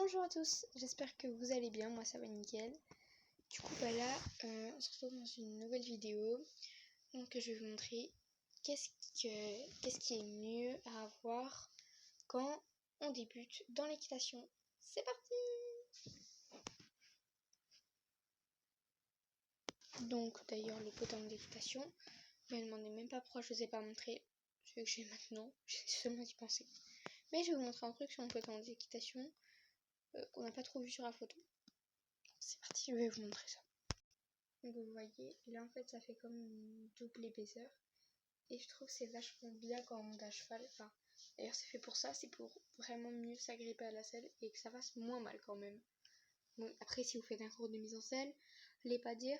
Bonjour à tous, j'espère que vous allez bien, moi ça va nickel. Du coup là, on se retrouve dans une nouvelle vidéo. Donc je vais vous montrer qu'est-ce qui est mieux à avoir quand on débute dans l'équitation. C'est parti! Donc d'ailleurs le potin d'équitation, ne me demandez même pas pourquoi je ne vous ai pas montré celui que j'ai maintenant, j'ai seulement d'y penser. Mais je vais vous montrer un truc sur mon potin d'équitation qu'on n'a pas trop vu sur la photo. C'est parti, je vais vous montrer ça. Donc vous voyez, et là en fait ça fait comme une double épaisseur. Et je trouve que c'est vachement bien quand on monte à cheval. Enfin, d'ailleurs c'est fait pour ça, c'est pour vraiment mieux s'agripper à la selle et que ça fasse moins mal quand même. Bon, après si vous faites un cours de mise en selle, allez pas dire,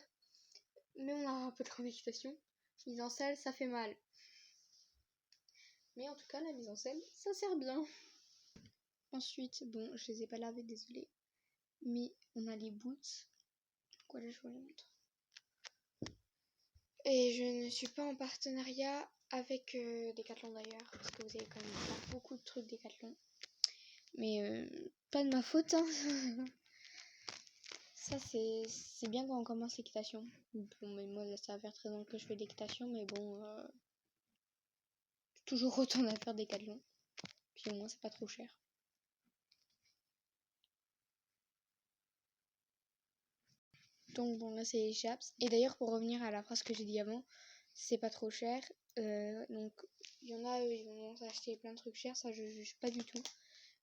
mais on a un peu de d'équitation. Mise en selle, ça fait mal. Mais en tout cas la mise en selle, ça sert bien. Ensuite, bon, je les ai pas lavés, désolé. Mais on a les boots. Voilà, je vous les montre. Et je ne suis pas en partenariat avec Decathlon d'ailleurs, parce que vous avez quand même pas beaucoup de trucs Decathlon. Mais pas de ma faute, hein. Ça c'est bien quand on commence l'équitation. Bon, mais moi là, ça va faire 13 ans que je fais l'équitation, mais bon, toujours autant à faire Decathlon. Puis au moins c'est pas trop cher. Donc bon là c'est les chaps. Et d'ailleurs pour revenir à la phrase que j'ai dit avant, c'est pas trop cher. Donc il y en a, ils vont acheter plein de trucs chers, ça je juge pas du tout.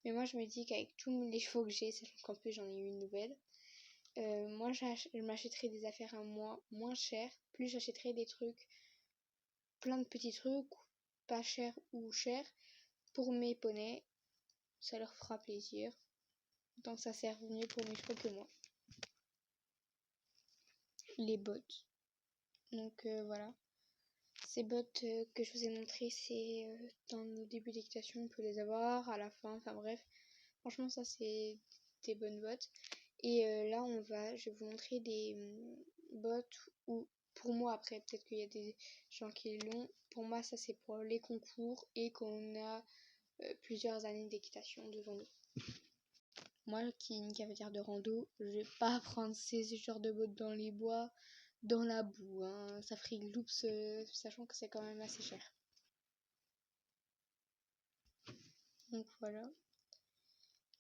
Mais moi je me dis qu'avec tous les chevaux que j'ai, sachant qu'en plus j'en ai eu une nouvelle, moi je m'achèterais des affaires à moi moins chères, plus j'achèterais des trucs, plein de petits trucs, pas chers ou chers, pour mes poneys, ça leur fera plaisir, tant que ça sert mieux pour mes chevaux que moi. Les bottes, donc voilà. Ces bottes que je vous ai montrées, c'est dans nos débuts d'équitation, on peut les avoir à la fin, enfin bref. Franchement ça c'est des bonnes bottes. Et là je vais vous montrer des bottes où, pour moi après, peut-être qu'il y a des gens qui l'ont. Pour moi ça c'est pour les concours et qu'on a plusieurs années d'équitation devant nous. Moi qui ai une cavalière de rando, je vais pas prendre ces genres de bottes dans les bois, dans la boue, hein. Ça ferait gloops, sachant que c'est quand même assez cher. Donc voilà.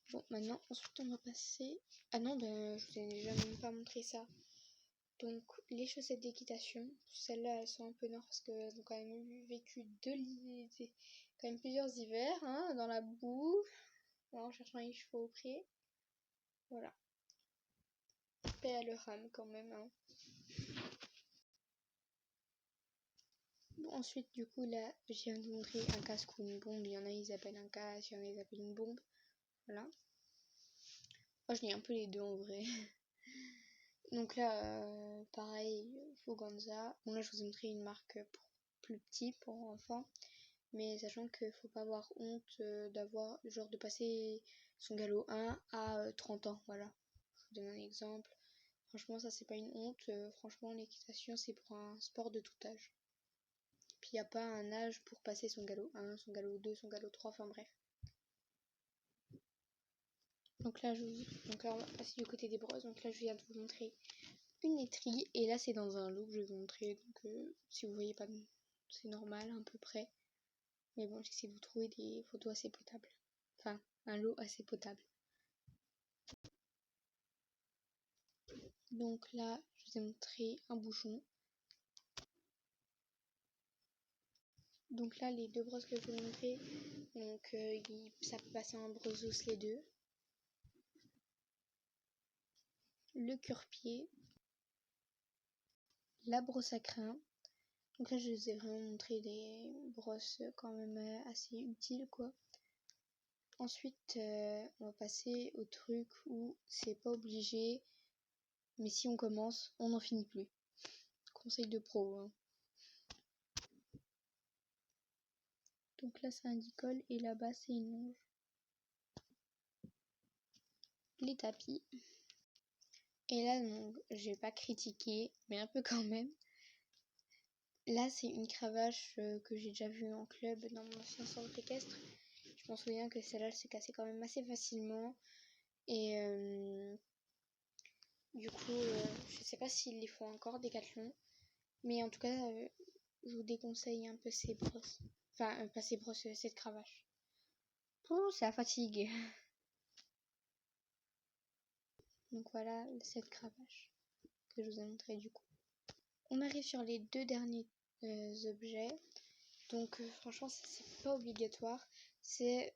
Bon, maintenant, ensuite on va passer... Ah non, ben je vous ai déjà même pas montré ça. Donc les chaussettes d'équitation, celles-là elles sont un peu noires parce qu'elles ont quand même vécu quand même plusieurs hivers, hein, dans la boue, en cherchant les chevaux au pré. Voilà. Paix à leur âme quand même, hein. Bon, ensuite du coup là je viens de vous montrer un casque ou une bombe. Il y en a ils appellent un casque, il y en a ils appellent une bombe. Voilà. Moi je dis un peu les deux en vrai. Donc là pareil, Foganza. Bon là je vous ai montré une marque pour plus petit, pour enfants. Mais sachant qu'il faut pas avoir honte d'avoir, genre de passer son galop 1 à 30 ans, voilà. Je vous donne un exemple. Franchement ça c'est pas une honte, franchement l'équitation c'est pour un sport de tout âge. Puis il n'y a pas un âge pour passer son galop 1, son galop 2, son galop 3, enfin bref. Donc là, on va passer du côté des brosses. Donc là je viens de vous montrer une étrie. Et là c'est dans un lot que je vais vous montrer. Donc si vous voyez pas, c'est normal à peu près. Mais bon, j'essaie de vous trouver des photos assez potables. Enfin, un lot assez potable. Donc là, je vous ai montré un bouchon. Donc là, les deux brosses que je vous ai montrées, donc ça peut passer en brosse les deux. Le cure-pied. La brosse à crin. Donc là, je vous ai vraiment montré des brosses quand même assez utiles, quoi. Ensuite, on va passer au truc où c'est pas obligé, mais si on commence, on n'en finit plus. Conseil de pro, hein. Donc là, c'est un dicole et là-bas, c'est une longe. Les tapis. Et là, donc, je vais pas critiquer, mais un peu quand même. Là, c'est une cravache que j'ai déjà vue en club dans mon ancien centre équestre. Je m'en souviens que celle-là, elle s'est cassée quand même assez facilement. Et du coup, je sais pas s'ils les font encore Decathlon, mais en tout cas, je vous déconseille un peu ces brosses. Enfin, pas ces brosses, cette cravache. Oh, ça fatigue. Donc voilà, cette cravache que je vous ai montré du coup. On arrive sur les deux derniers objets. Donc franchement, ça c'est pas obligatoire. C'est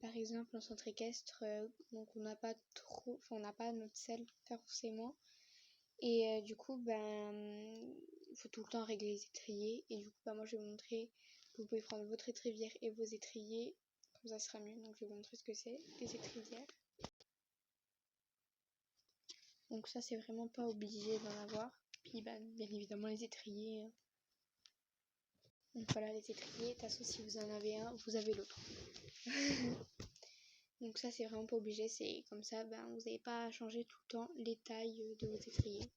par exemple en centre équestre, donc on n'a pas trop, enfin on n'a pas notre selle forcément. Et du coup, il faut tout le temps régler les étriers. Et du coup, moi je vais vous montrer que vous pouvez prendre votre étrivière et vos étriers. Comme ça sera mieux. Donc je vais vous montrer ce que c'est, les étrivières. Donc ça c'est vraiment pas obligé d'en avoir. Puis bien évidemment les étriers. Donc voilà les étriers. De toute façon si vous en avez un, vous avez l'autre. Donc ça c'est vraiment pas obligé. C'est comme ça, vous n'avez pas à changer tout le temps les tailles de vos étriers.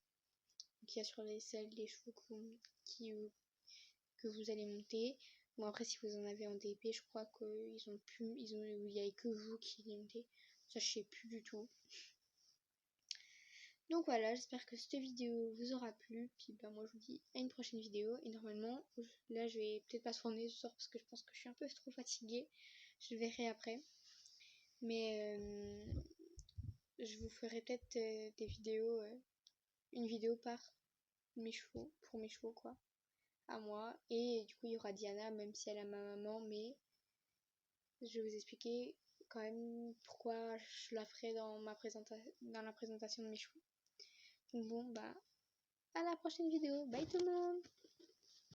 Donc il y a sur les selles des chevaux que vous allez monter. Bon après si vous en avez en DP, je crois il y a que vous qui les montez. Ça je sais plus du tout. Donc voilà, j'espère que cette vidéo vous aura plu. Puis moi je vous dis à une prochaine vidéo. Et normalement, là je vais peut-être pas tourner ce soir parce que je pense que je suis un peu trop fatiguée. Je verrai après. Mais je vous ferai peut-être des vidéos, une vidéo par mes chevaux, pour mes chevaux quoi, à moi. Et du coup il y aura Diana, même si elle a ma maman, mais je vais vous expliquer quand même pourquoi je la ferai dans la présentation de mes chevaux. Donc bon à la prochaine vidéo. Bye tout le monde!